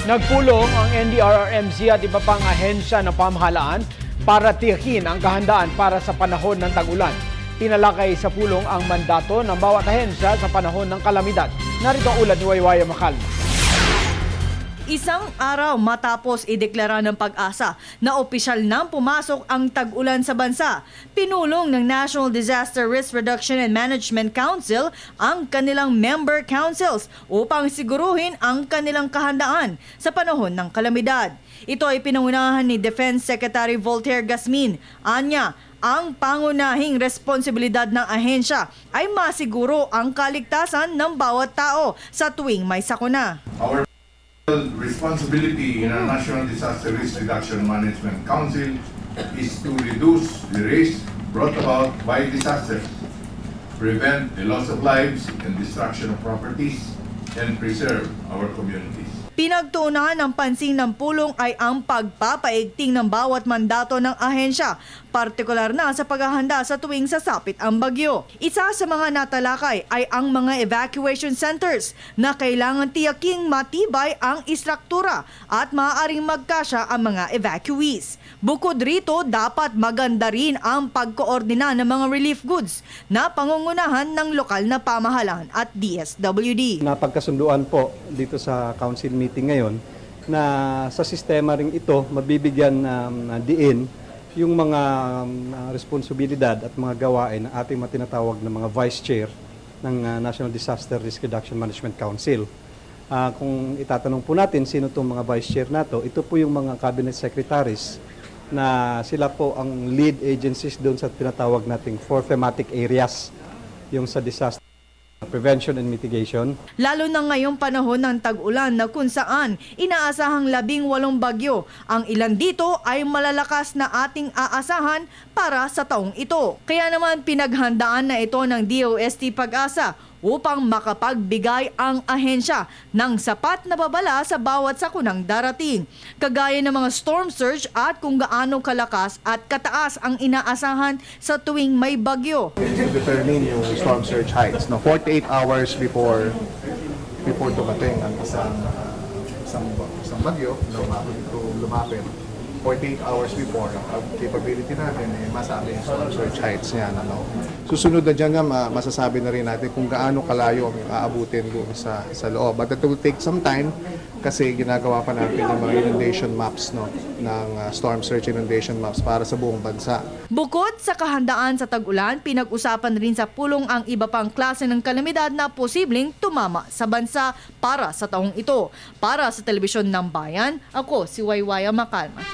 Nagpulong ang NDRRMC at iba pang ahensya ng pamahalaan para tiyakin ang kahandaan para sa panahon ng tag-ulan. Tinalakay sa pulong ang mandato ng bawat ahensya sa panahon ng kalamidad. Narito ang ulat ni Waywaya Macalma. Isang araw matapos ideklara ng Pag-asa na opisyal nang pumasok ang tag-ulan sa bansa, pinulong ng National Disaster Risk Reduction and Management Council ang kanilang member councils upang siguruhin ang kanilang kahandaan sa panahon ng kalamidad. Ito ay pinangunahan ni Defense Secretary Voltaire Gasmin. Anya, ang pangunahing responsibilidad ng ahensya ay masiguro ang kaligtasan ng bawat tao sa tuwing may sakuna. Our responsibility in our National Disaster Risk Reduction Management Council is to reduce the risk brought about by disaster, prevent the loss of lives and destruction of properties, and preserve our communities. Pinagtuunan ng pansin ng pulong ay ang pagpapaigting ng bawat mandato ng ahensya, partikular na sa paghahanda sa tuwing sasapit ang bagyo. Isa sa mga natalakay ay ang mga evacuation centers na kailangan tiyaking matibay ang istruktura at maaaring magkasya ang mga evacuees. Bukod rito, dapat maganda rin ang pagkoordina ng mga relief goods na pangungunahan ng lokal na pamahalaan at DSWD. Napagkasunduan po dito sa council meeting ngayon na sa sistema ring ito mabibigyan diin yung mga responsibilidad at mga gawain ng ating tinatawag na mga vice chair ng National Disaster Risk Reduction Management Council. Kung itatanong po natin sino itong mga vice chair nato, ito po yung mga cabinet secretaries na sila po ang lead agencies doon sa tinatawag nating 4 thematic areas, yung sa disaster prevention and mitigation. Lalo na ngayong panahon ng tag-ulan na kung saan inaasahang 18 bagyo. Ang ilan dito ay malalakas na ating aasahan para sa taong ito. Kaya naman pinaghandaan na ito ng DOST Pag-asa upang makapagbigay ang ahensya ng sapat na babala sa bawat sakunang darating, kagaya ng mga storm surge at kung gaano kalakas at kataas ang inaasahan sa tuwing may bagyo. Determine yung storm surge heights. No, 48 hours before dumating ang isang bagyo na lumapit. 48 hours before, ang capability natin masabi yung storm surge heights niyan. Susunod na dyan nga, masasabi na rin natin kung gaano kalayo ang aabutin doon sa loob. But it will take some time kasi ginagawa pa natin yung mga inundation maps ng storm surge inundation maps para sa buong bansa. Bukod sa kahandaan sa tag-ulan, pinag-usapan rin sa pulong ang iba pang klase ng kalamidad na posibleng tumama sa bansa para sa taong ito. Para sa Telebisyon ng Bayan, ako si Waywaya Macalma.